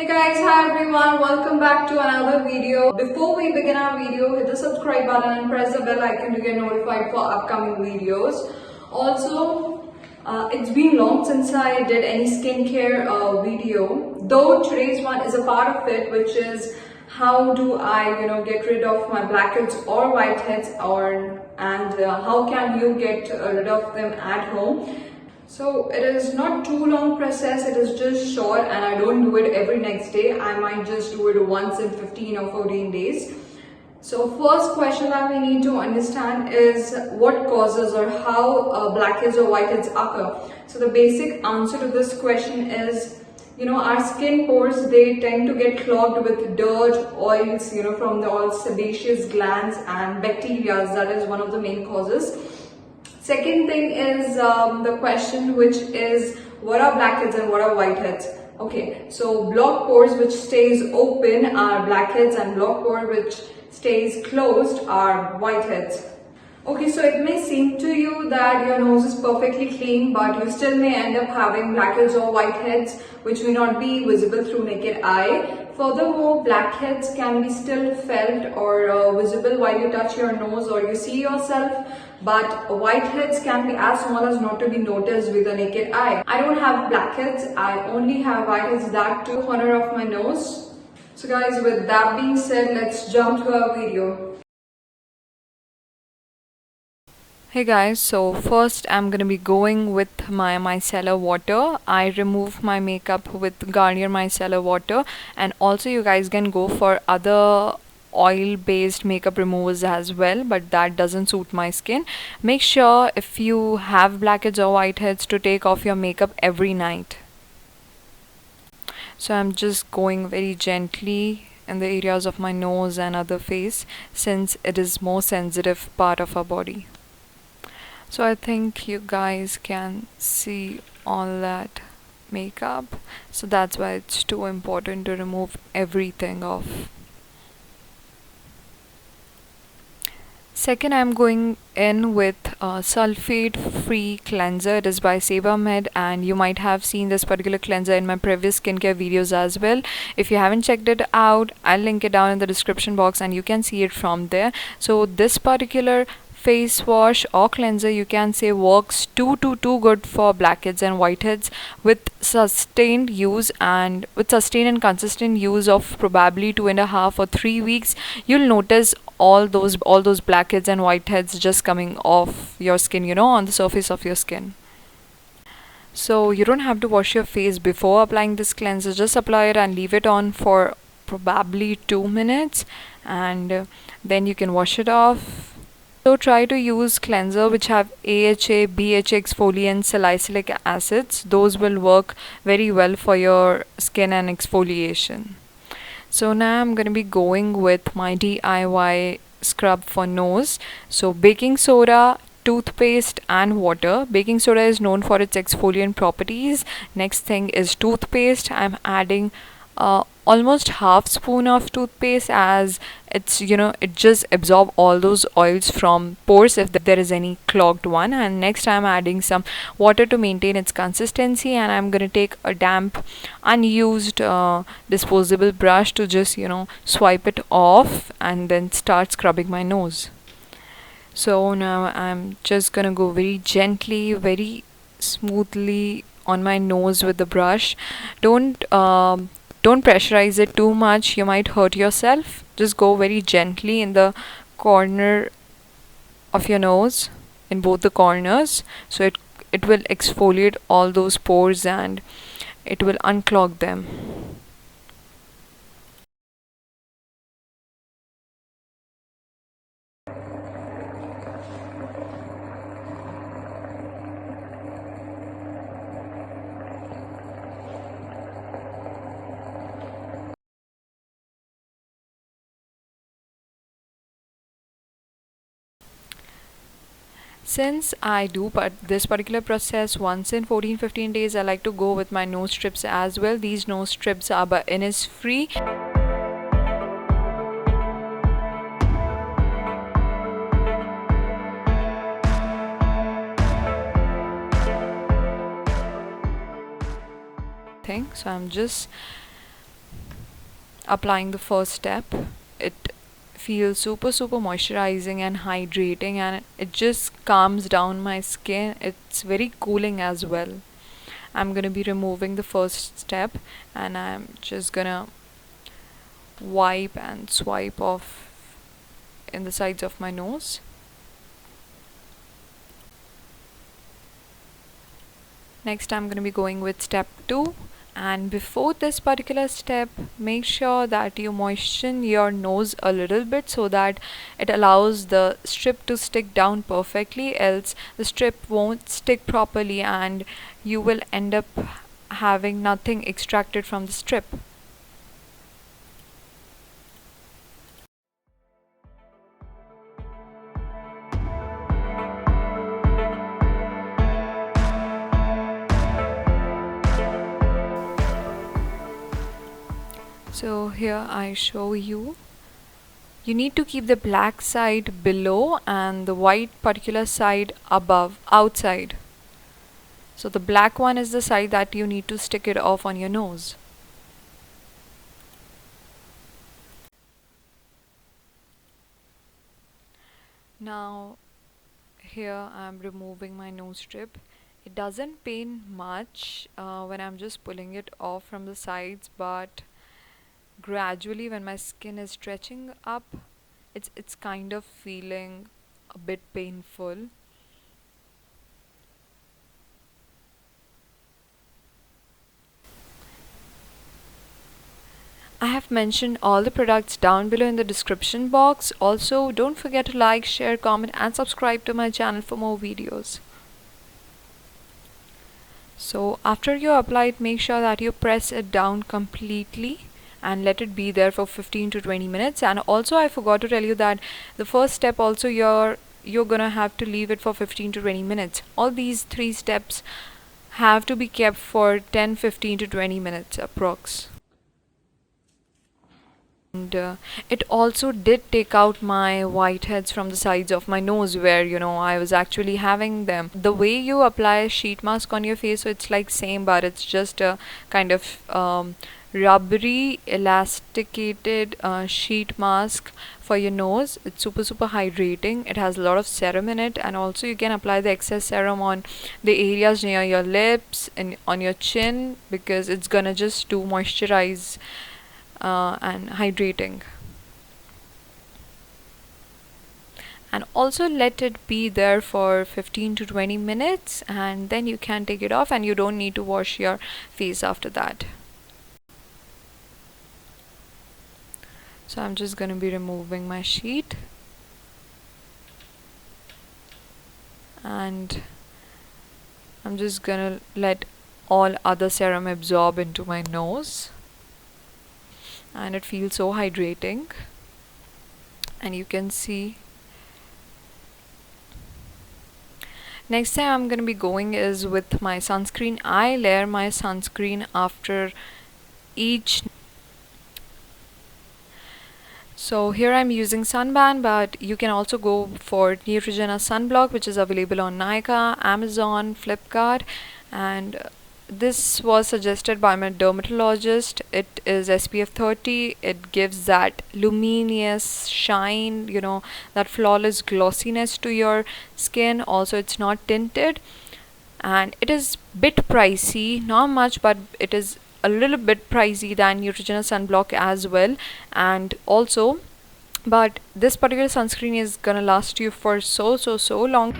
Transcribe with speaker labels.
Speaker 1: Guys, hi everyone, welcome back to another video. Before we begin our video, hit the subscribe button and press the bell icon to get notified for upcoming videos. Also, it's been long since I did any skincare video, though today's one is a part of it, which is how do I get rid of my blackheads or whiteheads, and how can you get rid of them at home. So it is not too long process, it is just short, and I don't do it every next day. I might just do it once in 15 or 14 days. So first question that we need to understand is what causes or how blackheads or whiteheads occur. So the basic answer to this question is, our skin pores, they tend to get clogged with dirt, oils, from all sebaceous glands and bacteria. That is one of the main causes. Second thing is the question, which is what are blackheads and what are whiteheads? Okay, so blocked pores which stays open are blackheads, and blocked pore which stays closed are whiteheads. Okay, so it may seem to you that your nose is perfectly clean, but you still may end up having blackheads or whiteheads which may not be visible through naked eye. Furthermore, blackheads can be still felt or visible while you touch your nose or you see yourself, but whiteheads can be as small as not to be noticed with the naked eye. I don't have blackheads, I only have whiteheads, that to the corner of my nose. So guys, with that being said, let's jump to our video.
Speaker 2: Hey guys, so first I'm gonna be going with my micellar water. I remove my makeup with Garnier micellar water, and also you guys can go for other oil based makeup removers as well, but that doesn't suit my skin. Make sure if you have blackheads or whiteheads to take off your makeup every night. So I'm just going very gently in the areas of my nose and other face, since it is more sensitive part of our body. So I think you guys can see all that makeup, so that's why it's too important to remove everything off. Second, I'm going in with a sulfate free cleanser. It is by Sebamed, and you might have seen this particular cleanser in my previous skincare videos as well. If you haven't checked it out, I'll link it down in the description box and you can see it from there. So this particular face wash or cleanser, you can say, works too good for blackheads and whiteheads with sustained and consistent use of probably 2.5 or 3 weeks. You'll notice all those blackheads and whiteheads just coming off your skin, on the surface of your skin. So you don't have to wash your face before applying this cleanser. Just apply it and leave it on for probably 2 minutes, and then you can wash it off. So try to use cleanser which have AHA, BHA exfoliant, salicylic acids. Those will work very well for your skin and exfoliation. So now I'm going to be going with my DIY scrub for nose. So baking soda, toothpaste and water. Baking soda is known for its exfoliant properties. Next thing is toothpaste. I'm adding almost half spoon of toothpaste, as it's it just absorb all those oils from pores if there is any clogged one. And next I'm adding some water to maintain its consistency, and I'm gonna take a damp unused disposable brush to just swipe it off and then start scrubbing my nose. So now I'm just gonna go very gently, very smoothly on my nose with the brush. Don't pressurize it too much, you might hurt yourself. Just go very gently in the corner of your nose, in both the corners, so it will exfoliate all those pores and it will unclog them. Since I do this particular process once in 14-15 days, I like to go with my nose strips as well. These nose strips are by Innisfree. So I'm just applying the first step. It feels super moisturizing and hydrating, and it just calms down my skin. It's very cooling as well. I'm gonna be removing the first step, and I'm just gonna wipe and swipe off in the sides of my nose. Next, I'm going to be going with step 2, and before this particular step, make sure that you moisten your nose a little bit so that it allows the strip to stick down perfectly, else the strip won't stick properly and you will end up having nothing extracted from the strip. So here I show you. You need to keep the black side below and the white particular side above, outside. So the black one is the side that you need to stick it off on your nose. Now here I'm removing my nose strip. It doesn't pain much when I'm just pulling it off from the sides, but gradually when my skin is stretching up, it's kind of feeling a bit painful. I have mentioned all the products down below in the description box. Also, don't forget to like, share, comment and subscribe to my channel for more videos. So after you apply it, make sure that you press it down completely and let it be there for 15 to 20 minutes. And also I forgot to tell you that the first step also you're gonna have to leave it for 15 to 20 minutes. All these 3 steps have to be kept for 10, 15 to 20 minutes approx. And it also did take out my whiteheads from the sides of my nose where I was actually having them. The way you apply a sheet mask on your face, so it's like same, but it's just a kind of rubbery elasticated sheet mask for your nose. It's super hydrating. It has a lot of serum in it, and also you can apply the excess serum on the areas near your lips and on your chin, because it's gonna just do moisturize and hydrating. And also let it be there for 15 to 20 minutes, and then you can take it off and you don't need to wash your face after that. So I'm just going to be removing my sheet, and I'm just going to let all other serum absorb into my nose, and it feels so hydrating. And you can see next time I'm going to be going is with my sunscreen. I layer my sunscreen after each. So here I'm using Sunban, but you can also go for Neutrogena sunblock, which is available on Nykaa, Amazon, Flipkart, and this was suggested by my dermatologist. It is SPF 30. It gives that luminous shine, that flawless glossiness to your skin. Also, it's not tinted, and it is bit pricey, not much, but it is a little bit pricey than Neutrogena sunblock as well. And also, but this particular sunscreen is gonna last you for so long.